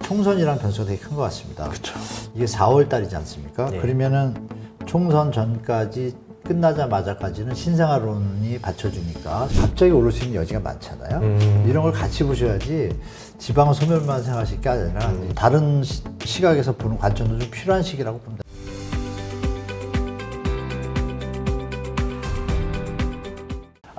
총선이라는 변수가 되게 큰 것 같습니다. 그렇죠. 이게 4월 달이지 않습니까? 네. 그러면은 총선 전까지 끝나자마자까지는 신생아론이 받쳐주니까 갑자기 오를 수 있는 여지가 많잖아요. 이런 걸 같이 보셔야지 지방 소멸만 생각하실 게 아니라 다른 시각에서 보는 관점도 좀 필요한 시기라고 봅니다.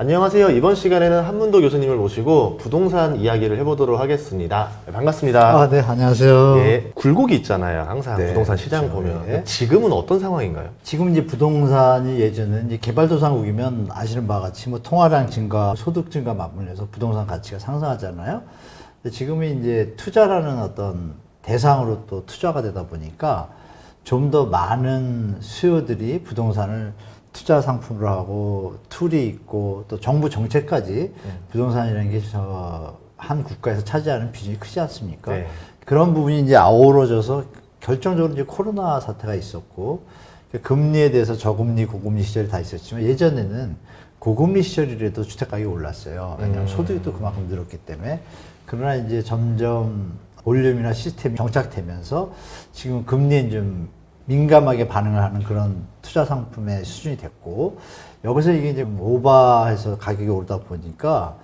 안녕하세요. 이번 시간에는 한문도 교수님을 모시고 부동산 이야기를 해보도록 하겠습니다. 네, 반갑습니다. 네, 안녕하세요. 예, 굴곡이 있잖아요. 항상 네, 부동산 시장 그렇죠. 보면. 예. 지금은 어떤 상황인가요? 지금 이제 부동산이 예전에 이제 개발도상국이면 아시는 바와 같이 뭐 통화량 증가, 소득 증가 맞물려서 부동산 가치가 상승하잖아요. 근데 지금은 이제 투자라는 어떤 대상으로 또 투자가 되다 보니까 좀 더 많은 수요들이 부동산을 투자 상품으로 하고 툴이 있고 또 정부 정책까지 부동산이라는 게 한 국가에서 차지하는 비중이 크지 않습니까? 네. 그런 부분이 이제 아우러져서 결정적으로 이제 코로나 사태가 있었고 금리에 대해서 저금리, 고금리 시절이 다 있었지만 예전에는 고금리 시절이라도 주택 가격이 올랐어요. 왜냐하면 소득이 또 그만큼 늘었기 때문에. 그러나 이제 점점 볼륨이나 시스템이 정착되면서 지금 금리에 좀 민감하게 반응을 하는 그런 투자 상품의 수준이 됐고 여기서 이게 이제 오버해서 가격이 오르다 보니까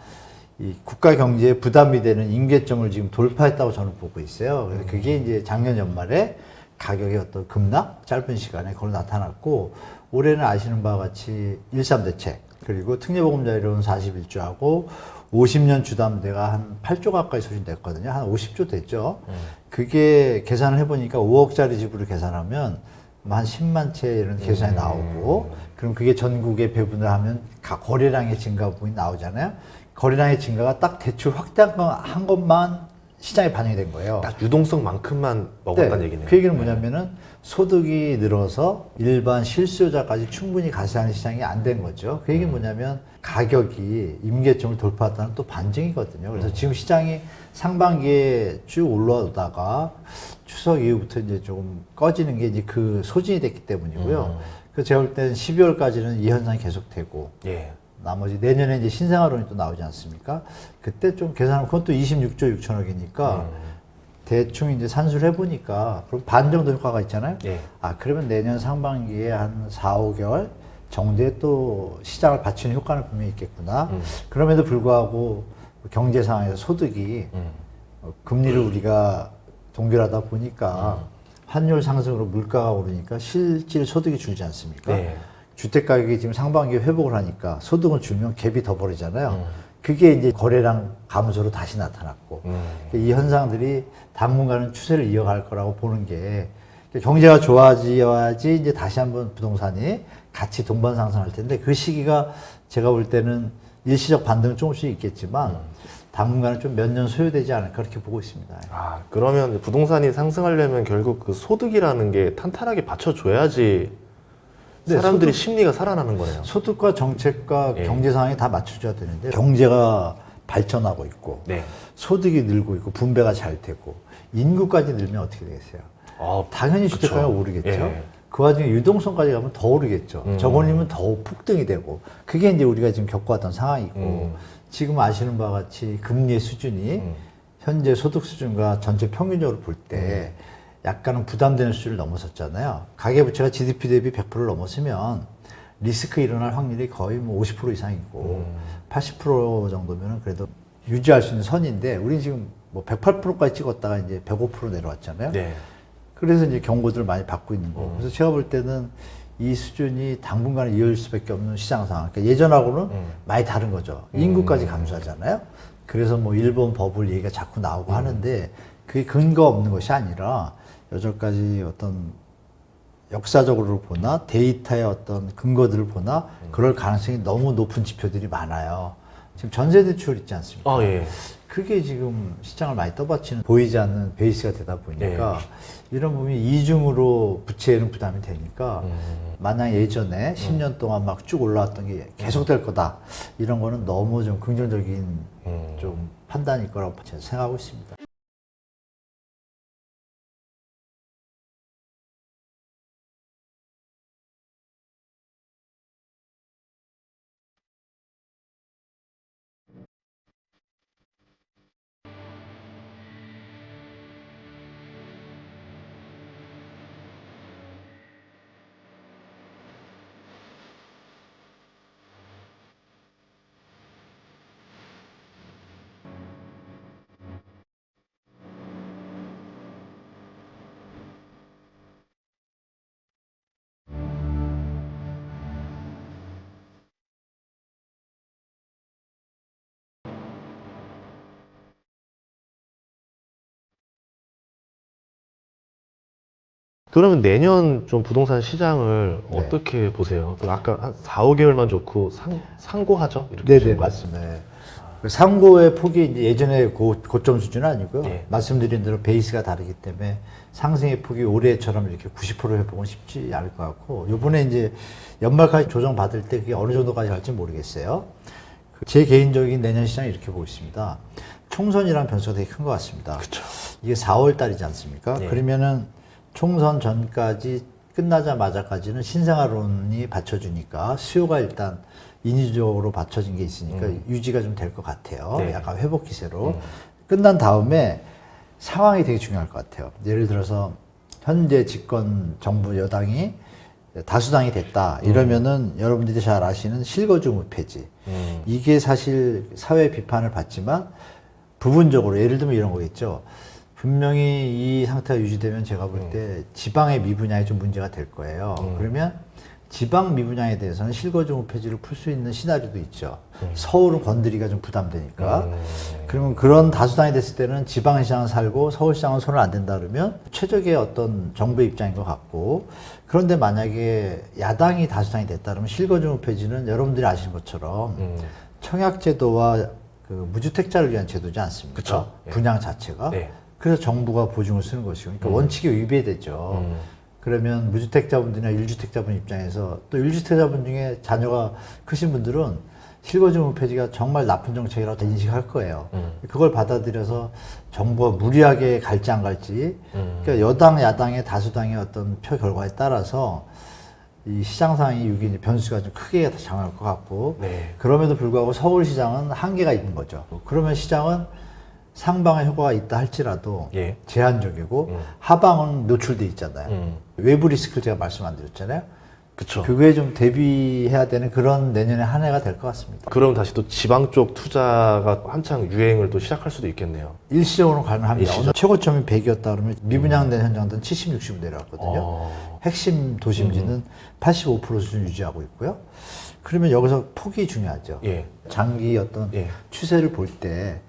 이 국가 경제에 부담이 되는 임계점을 지금 돌파했다고 저는 보고 있어요. 그래서 그게 이제 작년 연말에 가격의 어떤 급락, 짧은 시간에 걸어 나타났고 올해는 아시는 바와 같이 1.3 대책 그리고 특례보금자리론 41조하고 50년 주담대가 한 8조 가까이 소진됐거든요. 한 50조 됐죠. 그게 계산을 해보니까 5억짜리 집으로 계산하면 한 10만 채 이런 계산이 나오고 그럼 그게 전국에 배분을 하면 거래량의 증가 부분이 나오잖아요. 거래량의 증가가 딱 대출 확대한 것만 시장에 반영이 된 거예요. 딱 유동성만큼만 먹었다는 얘기네요. 그 얘기는 뭐냐면은 소득이 늘어서 일반 실수요자까지 충분히 가세하는 시장이 안 된 거죠. 그 얘기는 뭐냐면 가격이 임계점을 돌파했다는 또 반증이거든요. 그래서 지금 시장이 상반기에 쭉 올라오다가 추석 이후부터 이제 조금 꺼지는 게 이제 그 소진이 됐기 때문이고요. 그래서 제가 볼 때는 12월까지는 이 현상이 계속되고 예. 나머지 내년에 이제 신생아론이 또 나오지 않습니까? 그때 좀 계산하면 그것도 26조 6천억이니까 대충 이제 산수를 해보니까 그럼 반 정도 효과가 있잖아요. 예. 아 그러면 내년 상반기에 한 4, 5개월 정도에 또 시장을 받치는 효과는 분명히 있겠구나. 그럼에도 불구하고 경제 상황에서 소득이 금리를 우리가 동결하다 보니까 환율 상승으로 물가가 오르니까 실질 소득이 줄지 않습니까? 네. 주택 가격이 지금 상반기에 회복을 하니까 소득을 줄면 갭이 더 벌어지잖아요. 그게 이제 거래량 감소로 다시 나타났고 이 현상들이 당분간은 추세를 이어갈 거라고 보는 게 경제가 좋아져야지 이제 다시 한번 부동산이 같이 동반 상승할 텐데 그 시기가 제가 볼 때는 일시적 반등은 조금씩 있겠지만 당분간은 좀 몇 년 소요되지 않을까 그렇게 보고 있습니다. 아, 그러면 부동산이 상승하려면 결국 그 소득이라는 게 탄탄하게 받쳐줘야지 네, 사람들이 심리가 살아나는 거네요. 소득과 정책과 예. 경제 상황이 다 맞춰져야 되는데 경제가 발전하고 있고 네. 소득이 늘고 있고 분배가 잘 되고 인구까지 늘면 어떻게 되겠어요? 아, 당연히 그쵸. 주택가가 오르겠죠. 예. 그 와중에 유동성까지 가면 더 오르겠죠. 저걸리면 더 폭등이 되고 그게 이제 우리가 지금 겪어왔던 상황이고 지금 아시는 바와 같이 금리의 수준이 현재 소득 수준과 전체 평균적으로 볼 때 약간은 부담되는 수준을 넘어섰잖아요. 가계부채가 GDP 대비 100%를 넘었으면 리스크 일어날 확률이 거의 뭐 50% 이상이고 80% 정도면은 그래도 유지할 수 있는 선인데 우리 지금 뭐 108%까지 찍었다가 이제 105% 내려왔잖아요. 네. 그래서 이제 경고들을 많이 받고 있는 거고. 그래서 제가 볼 때는 이 수준이 당분간 이어질 수밖에 없는 시장 상황. 그러니까 예전하고는 많이 다른 거죠. 인구까지 감소하잖아요. 그래서 뭐 일본 버블 얘기가 자꾸 나오고 하는데 그게 근거 없는 것이 아니라 여전까지 어떤 역사적으로 보나 데이터의 어떤 근거들을 보나 그럴 가능성이 너무 높은 지표들이 많아요. 지금 전세대출 있지 않습니까? 아, 예. 그게 지금 시장을 많이 떠받치는 보이지 않는 베이스가 되다 보니까 이런 부분이 이중으로 부채에는 부담이 되니까 마냥 예전에 10년 동안 막 쭉 올라왔던 게 계속될 거다 이런 거는 너무 좀 긍정적인 좀 판단일 거라고 저는 생각하고 있습니다. 그러면 내년 좀 부동산 시장을 네. 어떻게 보세요? 아까 한 4, 5개월만 좋고 상고하죠? 이렇게 네네, 보시는 거예요? 맞습니다. 네. 상고의 폭이 이제 예전에 고점 수준은 아니고요. 예. 말씀드린 대로 베이스가 다르기 때문에 상승의 폭이 올해처럼 이렇게 90% 회복은 쉽지 않을 것 같고, 요번에 이제 연말까지 조정받을 때 그게 어느 정도까지 갈지 모르겠어요. 제 개인적인 내년 시장 이렇게 보고 있습니다. 총선이라는 변수가 되게 큰 것 같습니다. 그쵸. 이게 4월 달이지 않습니까? 예. 그러면은 총선 전까지 끝나자마자까지는 신생아론이 받쳐주니까 수요가 일단 인위적으로 받쳐진 게 있으니까 유지가 좀 될 것 같아요. 네. 약간 회복 기세로. 끝난 다음에 상황이 되게 중요할 것 같아요. 예를 들어서 현재 집권 정부 여당이 다수당이 됐다 이러면은 여러분들이 잘 아시는 실거주 무폐지 이게 사실 사회 비판을 받지만 부분적으로 예를 들면 이런 거겠죠. 분명히 이 상태가 유지되면 제가 볼 때 지방의 미분양이 좀 문제가 될 거예요. 그러면 지방 미분양에 대해서는 실거주 무폐지를 풀 수 있는 시나리오도 있죠. 서울은 건드리기가 좀 부담되니까. 그러면 그런 다수당이 됐을 때는 지방시장은 살고 서울시장은 손을 안 댄다 그러면 최적의 어떤 정부의 입장인 것 같고, 그런데 만약에 야당이 다수당이 됐다 그러면 실거주 무폐지는 여러분들이 아시는 것처럼 청약제도와 그 무주택자를 위한 제도지 않습니까? 그쵸. 예. 분양 자체가. 네. 그래서 정부가 보증을 쓰는 것이고, 그러니까 원칙이 위배되죠. 그러면 무주택자분들이나 1주택자분 입장에서 또 1주택자분 중에 자녀가 크신 분들은 실거주 무폐지가 정말 나쁜 정책이라고 다 인식할 거예요. 그걸 받아들여서 정부가 무리하게 갈지 안 갈지, 그러니까 여당, 야당의 다수당의 어떤 표 결과에 따라서 이 시장 상황이 이게 변수가 좀 크게 작용할 것 같고, 네. 그럼에도 불구하고 서울시장은 한계가 있는 거죠. 그러면 시장은 상방의 효과가 있다 할지라도 예. 제한적이고 하방은 노출돼 있잖아요. 외부 리스크를 제가 말씀 안 드렸잖아요. 그쵸. 그거에 좀 대비해야 되는 그런 내년의 한 해가 될 것 같습니다. 그럼 다시 또 지방 쪽 투자가 한창 유행을 또 시작할 수도 있겠네요. 일시적으로 가능합니다. 일시적. 오늘 최고점이 100이었다 그러면 미분양된 현장들은 70, 60로 내려왔거든요. 어. 핵심 도심지는 85% 수준 유지하고 있고요. 그러면 여기서 폭이 중요하죠. 예. 장기 어떤 예. 추세를 볼 때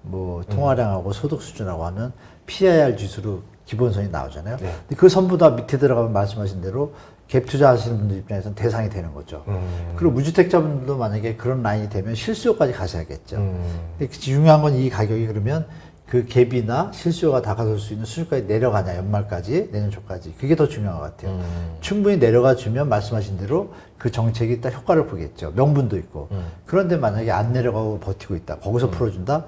뭐 통화량하고 소득 수준하고 하면 PIR 지수로 기본선이 나오잖아요. 네. 근데 그 선보다 밑에 들어가면 말씀하신 대로 갭 투자하시는 분들 입장에서는 대상이 되는 거죠. 그리고 무주택자분들도 만약에 그런 라인이 되면 실수요까지 가셔야겠죠. 근데 중요한 건 이 가격이 그러면 그 갭이나 실수요가 다가설 수 있는 수준까지 내려가냐, 연말까지, 내년 초까지. 그게 더 중요한 것 같아요. 충분히 내려가 주면 말씀하신 대로 그 정책이 딱 효과를 보겠죠. 명분도 있고. 그런데 만약에 안 내려가고 버티고 있다. 거기서 풀어준다?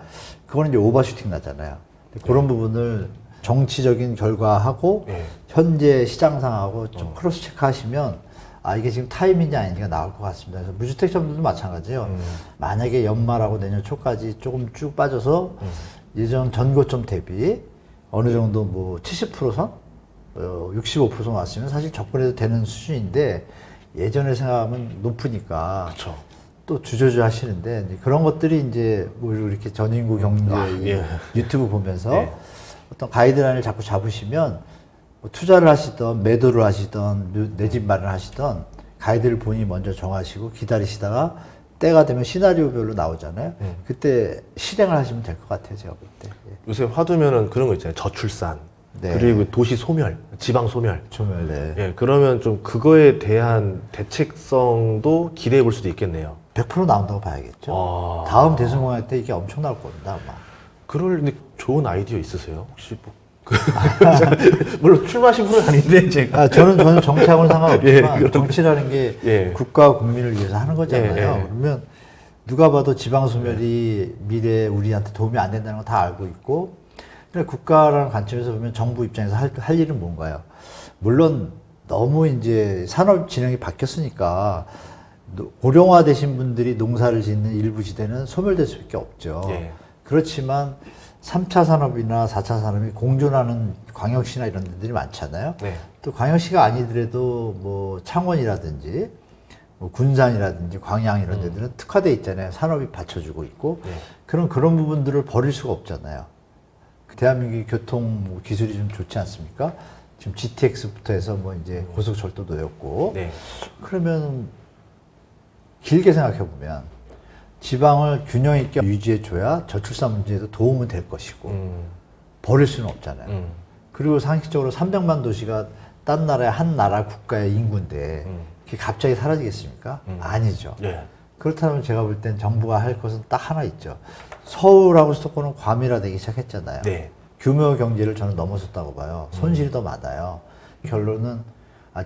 그거는 이제 오버슈팅 나잖아요. 그런 부분을 정치적인 결과하고 네. 현재 시장 상황하고 좀 크로스 체크 하시면 아, 이게 지금 타임인지 아닌지가 나올 것 같습니다. 그래서 무주택자분들도 마찬가지예요. 만약에 연말하고 내년 초까지 조금 쭉 빠져서 예전 전고점 대비 어느 정도 뭐 70%선? 65%선 왔으면 사실 접근해도 되는 수준인데 예전에 생각하면 높으니까 그쵸. 또 주저주 하시는데 이제 그런 것들이 이제 뭐 이렇게 전인구 경제 예. 유튜브 보면서 예. 어떤 가이드라인을 자꾸 잡으시면 뭐 투자를 하시던 매도를 하시던 내 집 마련을 하시던 가이드를 본인이 먼저 정하시고 기다리시다가 때가 되면 시나리오별로 나오잖아요. 그때 실행을 하시면 될 것 같아요, 제가 볼 때. 예. 요새 화두면은 그런 거 있잖아요. 저출산. 네. 그리고 도시 소멸, 지방 소멸. 조멸, 네. 예, 그러면 좀 그거에 대한 대책성도 기대해 볼 수도 있겠네요. 100% 나온다고 봐야겠죠. 아. 다음 대선 공약 때 이게 엄청 나올 겁니다, 아마. 그럴 근데 좋은 아이디어 있으세요? 혹시 뭐 물론 출마하신 분은 아닌데 제가 아, 저는 정치하고는 상관없지만 예, 정치라는 게 예. 국가와 국민을 위해서 하는 거잖아요. 예, 예. 그러면 누가 봐도 지방소멸이 미래에 우리한테 도움이 안 된다는 거 다 알고 있고, 그러니까 국가라는 관점에서 보면 정부 입장에서 할 일은 뭔가요? 물론 너무 이제 산업 진영이 바뀌었으니까 고령화되신 분들이 농사를 짓는 일부 지대는 소멸될 수밖에 없죠. 예. 그렇지만 3차 산업이나 4차 산업이 공존하는 광역시나 이런 데들이 많잖아요. 네. 또 광역시가 아니더라도 뭐 창원이라든지 뭐 군산이라든지 광양 이런 데들은 특화돼 있잖아요. 산업이 받쳐주고 있고. 네. 그런 부분들을 버릴 수가 없잖아요. 대한민국의 교통 기술이 좀 좋지 않습니까? 지금 GTX부터 해서 뭐 이제 고속철도도 되었고. 네. 그러면 길게 생각해 보면 지방을 균형 있게 유지해 줘야 저출산 문제에도 도움은 될 것이고 버릴 수는 없잖아요. 그리고 상식적으로 300만 도시가 딴 나라의 한 나라 국가의 인구인데 그게 갑자기 사라지겠습니까? 아니죠. 예. 그렇다면 제가 볼 땐 정부가 할 것은 딱 하나 있죠. 서울하고 수도권은 과밀화되기 시작했잖아요. 네. 규모 경제를 저는 넘어섰다고 봐요. 손실이 더 많아요. 결론은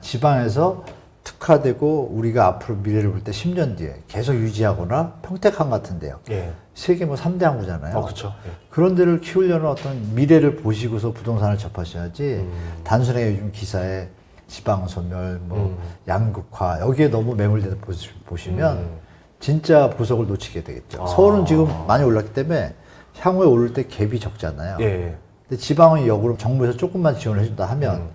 지방에서 특화되고 우리가 앞으로 미래를 볼 때 10년 뒤에 계속 유지하거나 평택항 같은데요. 예. 세계 뭐 3대 항구잖아요. 그렇죠. 예. 그런 데를 키우려는 어떤 미래를 보시고서 부동산을 접하셔야지 단순하게 요즘 기사에 지방 소멸, 뭐 양극화 여기에 너무 매몰돼서 보시면 진짜 보석을 놓치게 되겠죠. 서울은 지금 많이 올랐기 때문에 향후에 오를 때 갭이 적잖아요. 예. 근데 지방은 역으로 정부에서 조금만 지원을 해준다 하면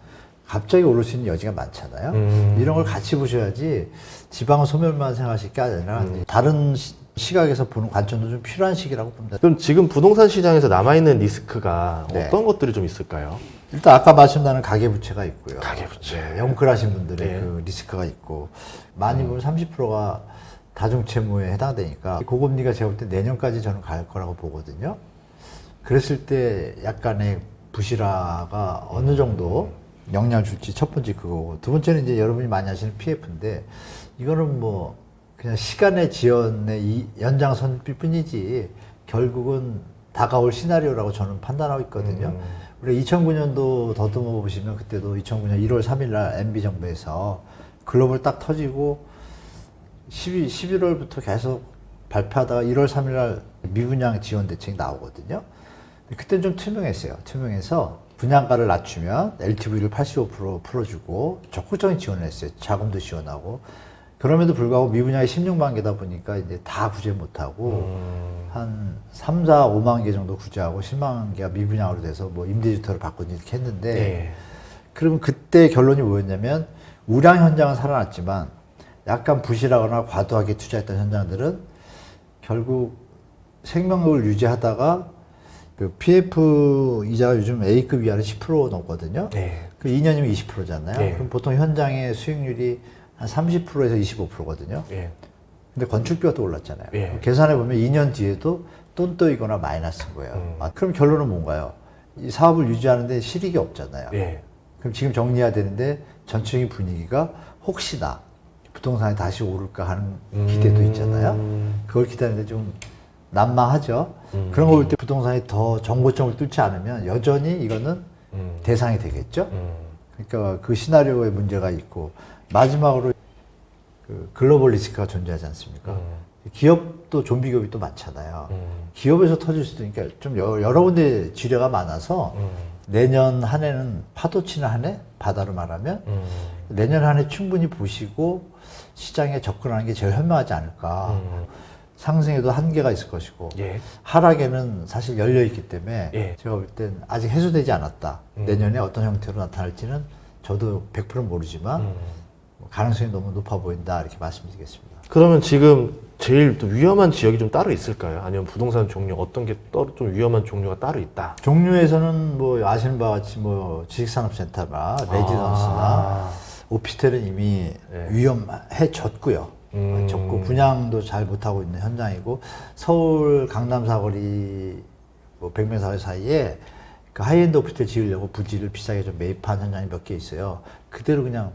갑자기 오를 수 있는 여지가 많잖아요. 이런 걸 같이 보셔야지 지방은 소멸만 생각하실 게 아니라 다른 시각에서 보는 관점도 좀 필요한 시기라고 봅니다. 그럼 지금 부동산 시장에서 남아있는 리스크가 네. 어떤 것들이 좀 있을까요? 일단 아까 말씀드린 가계부채가 있고요. 가계부채. 네, 영끌하신 분들의 네. 그 리스크가 있고 많이 보면 30%가 다중채무에 해당되니까 고금리가 제가 볼 때 내년까지 저는 갈 거라고 보거든요. 그랬을 때 약간의 부실화가 어느 정도 영향을 줄지 첫 번째 그거고 두 번째는 이제 여러분이 많이 하시는 PF인데 이거는 뭐 그냥 시간의 지연의 이 연장선일 뿐이지 결국은 다가올 시나리오라고 저는 판단하고 있거든요. 우리 2009년도 더듬어 보시면 그때도 2009년 1월 3일 날 MB 정부에서 글로벌 딱 터지고 11월부터 계속 발표하다가 1월 3일 날 미분양 지원 대책이 나오거든요. 그때는 좀 투명했어요. 투명해서 분양가를 낮추면 LTV를 85% 풀어주고 적극적인 지원을 했어요. 자금도 지원하고. 그럼에도 불구하고 미분양이 16만 개다 보니까 이제 다 구제 못하고 한 3, 4, 5만 개 정도 구제하고 10만 개가 미분양으로 돼서 뭐 임대주택으로 바꾸지 이렇게 했는데 네. 그러면 그때 결론이 뭐였냐면 우량 현장은 살아났지만 약간 부실하거나 과도하게 투자했던 현장들은 결국 생명력을 유지하다가 그 PF 이자가 요즘 A급 이하는 10% 넘거든요. 네. 그 2년이면 20%잖아요. 네. 그럼 보통 현장의 수익률이 한 30%에서 25%거든요. 예. 근데 건축비가 또 올랐잖아요. 예. 계산해 보면 2년 뒤에도 똔떠이거나 마이너스인 거예요. 그럼 결론은 뭔가요? 이 사업을 유지하는데 실익이 없잖아요. 예. 그럼 지금 정리해야 되는데 전체적인 분위기가 혹시나 부동산이 다시 오를까 하는 기대도 있잖아요. 그걸 기대하는데 좀 난망하죠. 그런 거 볼 때 부동산이 더 정고점을 뚫지 않으면 여전히 이거는 대상이 되겠죠. 그러니까 그 시나리오에 문제가 있고 마지막으로 그 글로벌 리스크가 존재하지 않습니까? 기업도 좀비 기업이 또 많잖아요. 기업에서 터질 수도 있으니까 좀 여러 군데 지뢰가 많아서 내년 한 해는 파도 치는 한 해? 바다로 말하면 내년 한 해 충분히 보시고 시장에 접근하는 게 제일 현명하지 않을까. 상승에도 한계가 있을 것이고 예. 하락에는 사실 열려 있기 때문에 예. 제가 볼 땐 아직 해소되지 않았다. 내년에 어떤 형태로 나타날지는 저도 100% 모르지만 가능성이 너무 높아 보인다 이렇게 말씀드리겠습니다. 그러면 지금 제일 또 위험한 지역이 좀 따로 있을까요? 아니면 부동산 종류 어떤 게 좀 위험한 종류가 따로 있다? 종류에서는 뭐 아시는 바와 같이 뭐 지식산업센터나 레지던스나 오피스텔은 이미 네. 위험해졌고요. 적고 분양도 잘 못하고 있는 현장이고 서울 강남 사거리 뭐 백면 사거리 사이에 그 하이엔드 오피스텔 지으려고 부지를 비싸게 좀 매입한 현장이 몇 개 있어요. 그대로 그냥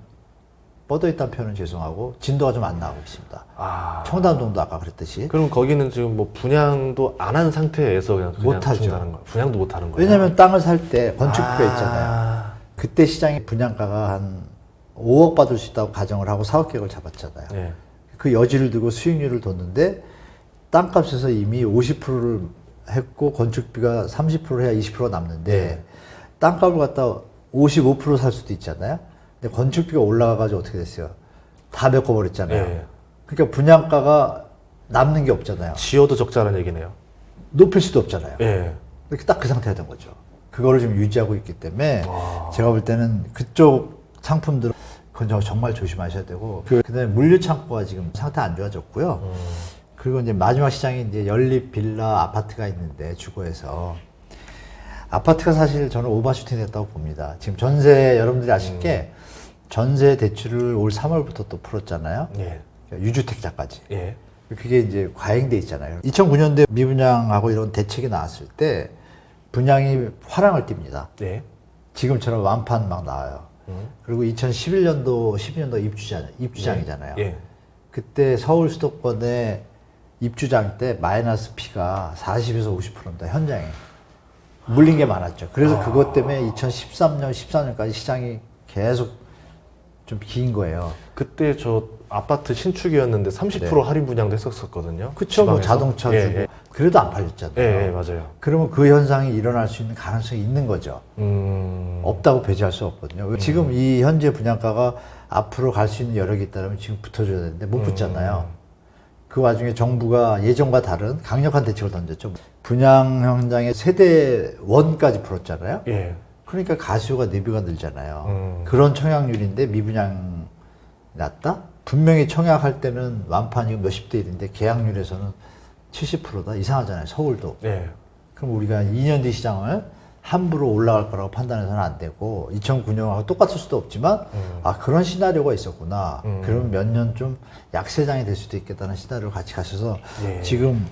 뻗어있다는 표현은 죄송하고 진도가 좀 안 나오고 있습니다. 아. 청담동도 아까 그랬듯이. 그럼 거기는 지금 뭐 분양도 안 한 상태에서 그냥 못하죠. 준다는 거예요? 분양도 못 하는 거예요? 왜냐하면 땅을 살 때 건축비가 있잖아요. 그때 시장의 분양가가 한 5억 받을 수 있다고 가정을 하고 사업 계획을 잡았잖아요. 네. 그 여지를 두고 수익률을 뒀는데 땅값에서 이미 50%를 했고 건축비가 30%를 해야 20%가 남는데 네. 땅값을 갖다 55% 살 수도 있잖아요. 근데 건축비가 올라가가지고 어떻게 됐어요? 다 메꿔버렸잖아요. 네. 그러니까 분양가가 남는 게 없잖아요. 지어도 적자라는 얘기네요. 높일 수도 없잖아요. 예. 이렇게 딱 그 상태가 된 거죠. 그거를 지금 유지하고 있기 때문에 제가 볼 때는 그쪽 상품들은 그건 정말 조심하셔야 되고 그다음에 물류 창고가 지금 상태 안 좋아졌고요. 그리고 이제 마지막 시장이 이제 연립 빌라 아파트가 있는데 주거에서 아파트가 사실 저는 오버슈팅 됐다고 봅니다. 지금 전세 여러분들이 아실 게 전세 대출을 올 3월부터 또 풀었잖아요. 예. 유주택자까지. 예. 그게 이제 과잉돼 있잖아요. 2009년도에 미분양하고 이런 대책이 나왔을 때 분양이 화랑을 띱니다. 예. 지금처럼 완판 막 나와요. 그리고 2011년도, 12년도 입주장이잖아요. 예. 그때 서울 수도권의 입주장 때 마이너스 P가 40에서 50%입니다. 현장에. 물린 게 많았죠. 그래서 그것 때문에 2013년, 14년까지 시장이 계속 좀 긴 거예요. 그때 저 아파트 신축이었는데 30% 할인 분양도 했었거든요. 그쵸, 뭐 지방에서. 자동차 예, 주고. 예. 그래도 안 팔렸잖아요. 예, 예, 맞아요. 그러면 그 현상이 일어날 수 있는 가능성이 있는 거죠. 없다고 배제할 수 없거든요. 지금 이 현재 분양가가 앞으로 갈 수 있는 여력이 있다면 지금 붙어줘야 되는데 못 붙잖아요. 그 와중에 정부가 예전과 다른 강력한 대책을 던졌죠. 분양 현장의 세대 원까지 풀었잖아요. 예. 그러니까 가수요가 4배가 늘잖아요. 그런 청약률인데 미분양이 낮다? 분명히 청약할 때는 완판이고 몇십 대 1인데 계약률에서는 70%다? 이상하잖아요. 서울도. 예. 그럼 우리가 2년 뒤 시장을 함부로 올라갈 거라고 판단해서는 안 되고 2009년하고 똑같을 수도 없지만 아 그런 시나리오가 있었구나. 그러면 몇 년 좀 약세장이 될 수도 있겠다는 시나리오를 같이 가셔서 예. 지금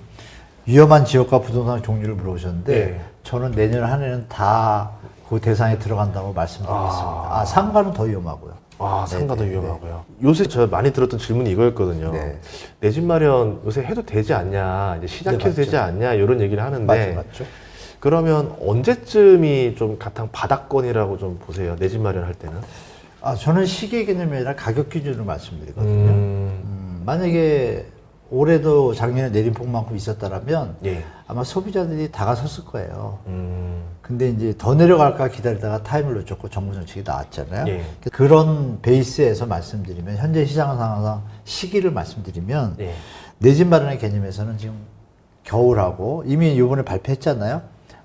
위험한 지역과 부동산 종류를 물어보셨는데 예. 저는 내년 한 해는 다 그 대상에 들어간다고 말씀드리겠습니다. 상가는 더 위험하고요. 아, 상가도 네, 네, 위험하고요. 요새 제가 많이 들었던 질문이 이거였거든요. 네. 내 집 마련 요새 해도 되지 않냐, 이제 시작해도 맞죠. 되지 않냐, 이런 얘기를 하는데. 맞죠. 그러면 언제쯤이 좀 가장 바닥권이라고 좀 보세요? 내 집 마련할 때는? 저는 시기 개념이 아니라 가격 기준으로 말씀드리거든요. 만약에 올해도 작년에 내림폭만큼 있었다면 예. 아마 소비자들이 다가섰을 거예요. 근데 이제 더 내려갈까 기다리다가 타임을 놓쳤고 정부 정책이 나왔잖아요. 예. 그런 베이스에서 말씀드리면 현재 시장 상황상 시기를 말씀드리면 예. 내 집 마련의 개념에서는 지금 겨울하고 이미 이번에 발표했잖아요.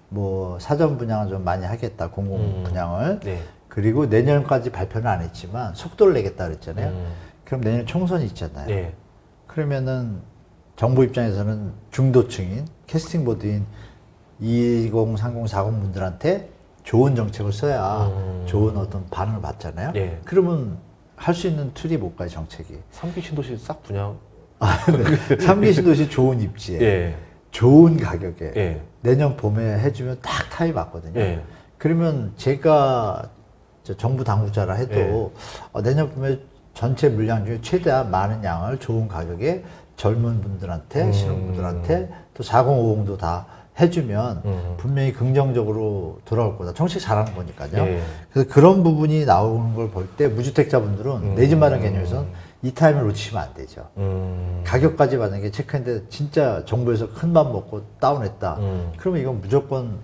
뭐 사전 분양을 좀 많이 하겠다 공공 분양을 네. 그리고 내년까지 발표는 안 했지만 속도를 내겠다 그랬잖아요. 그럼 내년 총선이 있잖아요. 예. 그러면은 정부 입장에서는 중도층인 캐스팅 보드인 2030, 40 분들한테 좋은 정책을 써야 좋은 어떤 반응을 받잖아요. 예. 그러면 할 수 있는 툴이 뭘까요, 정책이? 3기 신도시 싹 분양. 3기 신도시 좋은 입지에 예. 좋은 가격에 예. 내년 봄에 해주면 딱 타입 맞거든요. 예. 그러면 제가 정부 당국자라 해도 내년 봄에 전체 물량 중에 최대한 많은 양을 좋은 가격에 젊은 분들한테, 신혼부들한테 또 4050도 다 해주면 분명히 긍정적으로 돌아올 거다. 정책 잘하는 거니까요. 예. 그래서 그런 부분이 나오는 걸 볼 때 무주택자분들은 내 집 마련 개념에서는 이 타임을 놓치시면 안 되죠. 가격까지 만약에 체크했는데 진짜 정부에서 큰 맘 먹고 다운했다. 그러면 이건 무조건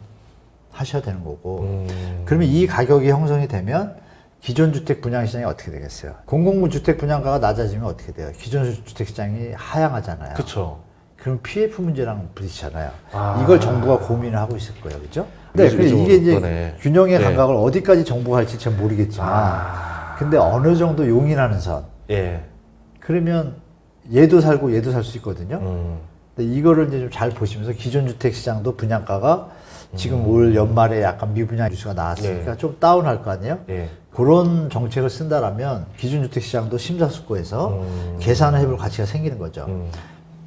하셔야 되는 거고. 그러면 이 가격이 형성이 되면 기존 주택 분양 시장이 어떻게 되겠어요? 공공부 주택 분양가가 낮아지면 어떻게 돼요? 기존 주택 시장이 하향하잖아요. 그쵸. 그럼 PF 문제랑 부딪히잖아요. 아. 이걸 정부가 고민을 하고 있을 거예요. 그죠? 네, 근데 이게 이제 그러네. 균형의 네. 감각을 어디까지 정부가 할지 잘 모르겠지만 근데 어느 정도 용인하는 선. 예. 그러면 얘도 살고 얘도 살 수 있거든요. 근데 이거를 이제 좀 잘 보시면서 기존 주택 시장도 분양가가 지금 올 연말에 약간 미분양 뉴스가 나왔으니까 네. 좀 다운할 거 아니에요? 예. 그런 정책을 쓴다라면 기존 주택 시장도 심사숙고해서 계산을 해볼 가치가 생기는 거죠.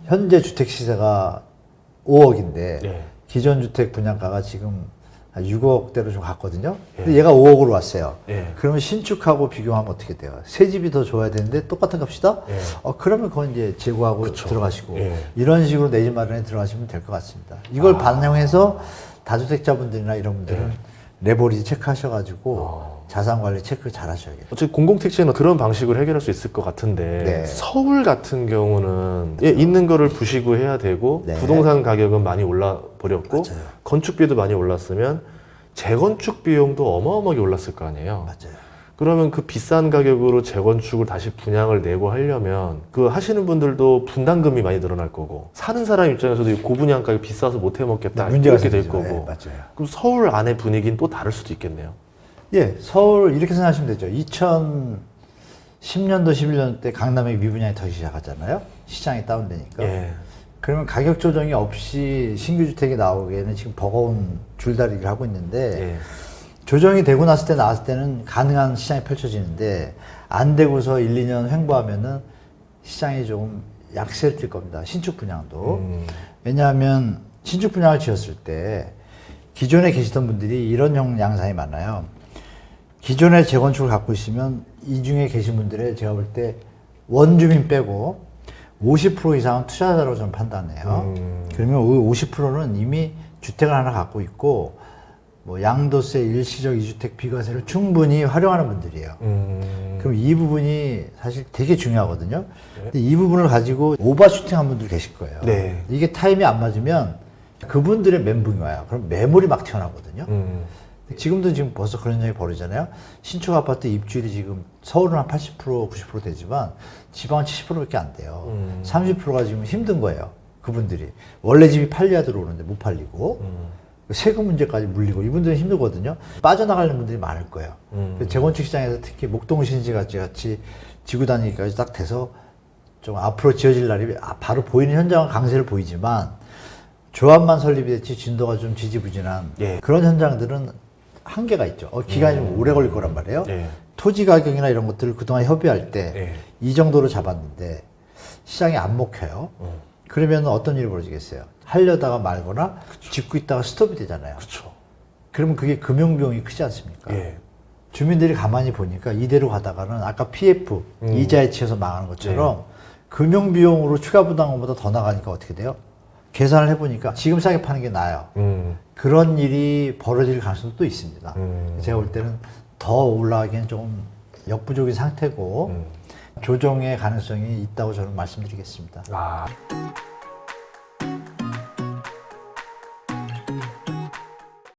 현재 주택 시세가 5억인데 예. 기존 주택 분양가가 지금 한 6억대로 좀 갔거든요. 근데 얘가 5억으로 왔어요. 예. 그러면 신축하고 비교하면 어떻게 돼요? 새 집이 더 좋아야 되는데 똑같은 값이다? 예. 그러면 그건 이제 재고하고 그쵸. 들어가시고 예. 이런 식으로 내 집 마련에 들어가시면 될 것 같습니다. 이걸 반영해서 다주택자분들이나 이런 분들은 레버리지 체크하셔가지고 자산 관리 체크 잘 하셔야겠죠. 어차피 공공택지는 그런 방식으로 해결할 수 있을 것 같은데 네. 서울 같은 경우는 있는 거를 부시고 해야 되고 네. 부동산 가격은 많이 올라 버렸고 맞아요. 건축비도 많이 올랐으면 재건축 비용도 어마어마하게 올랐을 거 아니에요. 맞아요. 그러면 그 비싼 가격으로 재건축을 다시 분양을 내고 하려면 그 하시는 분들도 분담금이 많이 늘어날 거고 사는 사람 입장에서도 이 고분양가가 비싸서 못 해먹겠다 문제가 이렇게 될 생기죠. 거고 네, 맞아요. 그럼 서울 안의 분위기는 또 다를 수도 있겠네요. 예, 서울 이렇게 생각하시면 되죠. 2010년도, 11년 때 강남에 미분양이 터지기 시작하잖아요. 시장이 다운되니까. 예. 그러면 가격 조정이 없이 신규 주택이 나오기에는 지금 버거운 줄다리기를 하고 있는데 예. 조정이 되고 나왔을 때는 가능한 시장이 펼쳐지는데 안 되고서 1, 2년 횡보하면은 시장이 조금 약세를 띌 겁니다. 신축 분양도. 왜냐하면 신축 분양을 지었을 때 기존에 계시던 분들이 이런 양상이 많아요. 기존의 재건축을 갖고 있으면 이 중에 계신 분들의 제가 볼 때 원주민 빼고 50% 이상은 투자자로 좀 판단해요. 그러면 50%는 이미 주택을 하나 갖고 있고 뭐 양도세, 일시적 이주택 비과세를 충분히 활용하는 분들이에요. 그럼 이 부분이 사실 되게 중요하거든요. 근데 이 부분을 가지고 오버슈팅한 분들 계실 거예요. 네. 이게 타임이 안 맞으면 그분들의 멘붕이 와요. 그럼 매물이 막 튀어나오거든요. 지금도 지금 벌써 그런 일이 벌어지잖아요. 신축 아파트 입주율이 지금 서울은 한 80%, 90% 되지만 지방은 70%밖에 안 돼요. 30%가 지금 힘든 거예요. 그분들이. 원래 집이 팔려야 들어오는데 못 팔리고 세금 문제까지 물리고 이분들은 힘들거든요. 빠져나가는 분들이 많을 거예요. 재건축 시장에서 특히 목동신지 같이 지구 단위까지 딱 돼서 좀 앞으로 지어질 날이 바로 보이는 현장은 강세를 보이지만 조합만 설립이 됐지 진도가 좀 지지부진한 예. 그런 현장들은 한계가 있죠. 기간이 좀 오래 걸릴 거란 말이에요. 예. 토지 가격이나 이런 것들을 그동안 협의할 때 이 정도로 잡았는데 시장이 안 먹혀요. 그러면 어떤 일이 벌어지겠어요? 하려다가 말거나 짓고 있다가 스톱이 되잖아요. 그렇죠. 그러면 그게 금융비용이 크지 않습니까? 예. 주민들이 가만히 보니까 이대로 가다가는 아까 PF, 이자에 치여서 망하는 것처럼 금융비용으로 추가 부담금보다 더 나가니까 어떻게 돼요? 계산을 해보니까 지금 싸게 파는 게 나아요. 그런 일이 벌어질 가능성도 또 있습니다. 제가 볼 때는 더 올라가기엔 조금 역부족인 상태고 조정의 가능성이 있다고 저는 말씀드리겠습니다. 아.